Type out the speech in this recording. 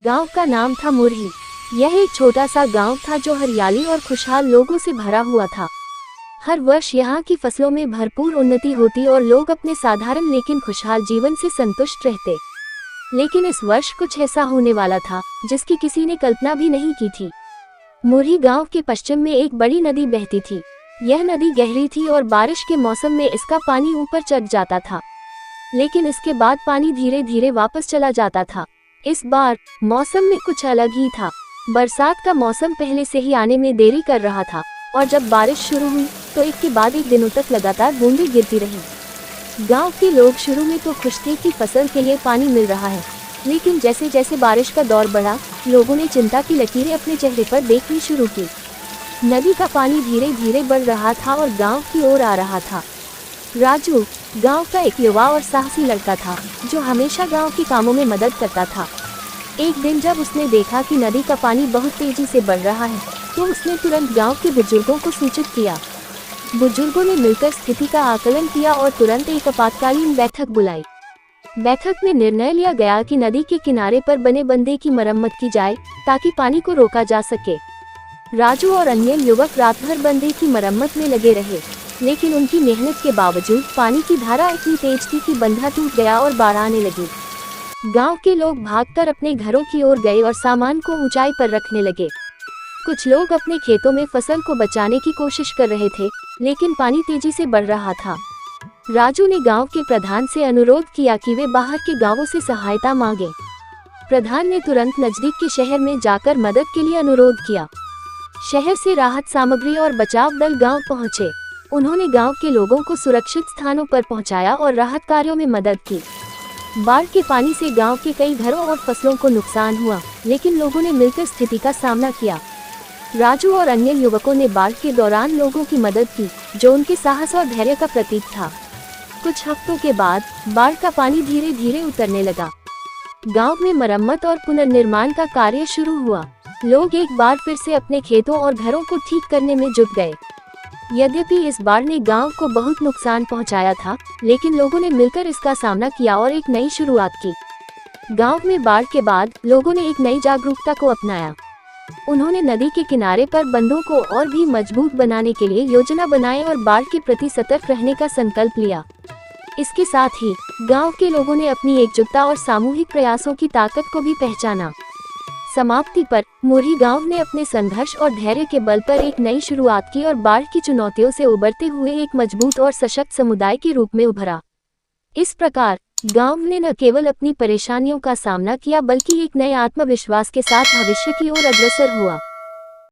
गांव का नाम था मुरही। यह एक छोटा सा गांव था जो हरियाली और खुशहाल लोगों से भरा हुआ था। हर वर्ष यहाँ की फसलों में भरपूर उन्नति होती और लोग अपने साधारण लेकिन खुशहाल जीवन से संतुष्ट रहते। लेकिन इस वर्ष कुछ ऐसा होने वाला था जिसकी किसी ने कल्पना भी नहीं की थी। मुरही गांव के पश्चिम में एक बड़ी नदी बहती थी। यह नदी गहरी थी और बारिश के मौसम में इसका पानी ऊपर चढ़ जाता था, लेकिन इसके बाद पानी धीरे धीरे वापस चला जाता था। इस बार मौसम में कुछ अलग ही था। बरसात का मौसम पहले से ही आने में देरी कर रहा था और जब बारिश शुरू हुई तो एक के बाद एक दिनों तक लगातार बूंदें गिरती रहीं। गांव के लोग शुरू में तो खुश थे कि फसल के लिए पानी मिल रहा है, लेकिन जैसे जैसे बारिश का दौर बढ़ा, लोगों ने चिंता की लकीरें अपने चेहरे पर देखनी शुरू की। नदी का पानी धीरे धीरे बढ़ रहा था और गांव की ओर आ रहा था। राजू गांव का एक युवा और साहसी लड़का था जो हमेशा गांव के कामों में मदद करता था। एक दिन जब उसने देखा कि नदी का पानी बहुत तेजी से बढ़ रहा है तो उसने तुरंत गांव के बुजुर्गों को सूचित किया। बुजुर्गों ने मिलकर स्थिति का आकलन किया और तुरंत एक आपातकालीन बैठक बुलाई। बैठक में निर्णय लिया गया कि नदी के किनारे पर बने बंधे की मरम्मत की जाए ताकि पानी को रोका जा सके। राजू और अन्य युवक रात भर बंधे की मरम्मत में लगे रहे, लेकिन उनकी मेहनत के बावजूद पानी की धारा इतनी तेज थी कि बंधा टूट गया और बाढ़ आने लगी। गांव के लोग भागकर अपने घरों की ओर गए और सामान को ऊंचाई पर रखने लगे। कुछ लोग अपने खेतों में फसल को बचाने की कोशिश कर रहे थे, लेकिन पानी तेजी से बढ़ रहा था। राजू ने गांव के प्रधान से अनुरोध किया कि वे बाहर के गांवों से सहायता मांगे। प्रधान ने तुरंत नजदीक के शहर में जाकर मदद के लिए अनुरोध किया। शहर से राहत सामग्री और बचाव दल गांव पहुंचे। उन्होंने गांव के लोगों को सुरक्षित स्थानों पर पहुंचाया और राहत कार्यों में मदद की। बाढ़ के पानी से गांव के कई घरों और फसलों को नुकसान हुआ, लेकिन लोगों ने मिलकर स्थिति का सामना किया। राजू और अन्य युवकों ने बाढ़ के दौरान लोगों की मदद की, जो उनके साहस और धैर्य का प्रतीक था। कुछ हफ्तों के बाद बाढ़ का पानी धीरे धीरे उतरने लगा। गांव में मरम्मत और पुनर्निर्माण का कार्य शुरू हुआ। लोग एक बार फिर से अपने खेतों और घरों को ठीक करने में जुट गए। यद्यपि इस बाढ़ ने गांव को बहुत नुकसान पहुंचाया था, लेकिन लोगों ने मिलकर इसका सामना किया और एक नई शुरुआत की। गांव में बाढ़ के बाद लोगों ने एक नई जागरूकता को अपनाया। उन्होंने नदी के किनारे पर बंधों को और भी मजबूत बनाने के लिए योजना बनाई और बाढ़ के प्रति सतर्क रहने का संकल्प लिया। इसके साथ ही गांव के लोगों ने अपनी एकजुटता और सामूहिक प्रयासों की ताकत को भी पहचाना। समाप्ति पर मुरही गांव ने अपने संघर्ष और धैर्य के बल पर एक नई शुरुआत की और बाढ़ की चुनौतियों से उबरते हुए एक मजबूत और सशक्त समुदाय के रूप में उभरा। इस प्रकार गांव ने न केवल अपनी परेशानियों का सामना किया, बल्कि एक नए आत्मविश्वास के साथ भविष्य की ओर अग्रसर हुआ।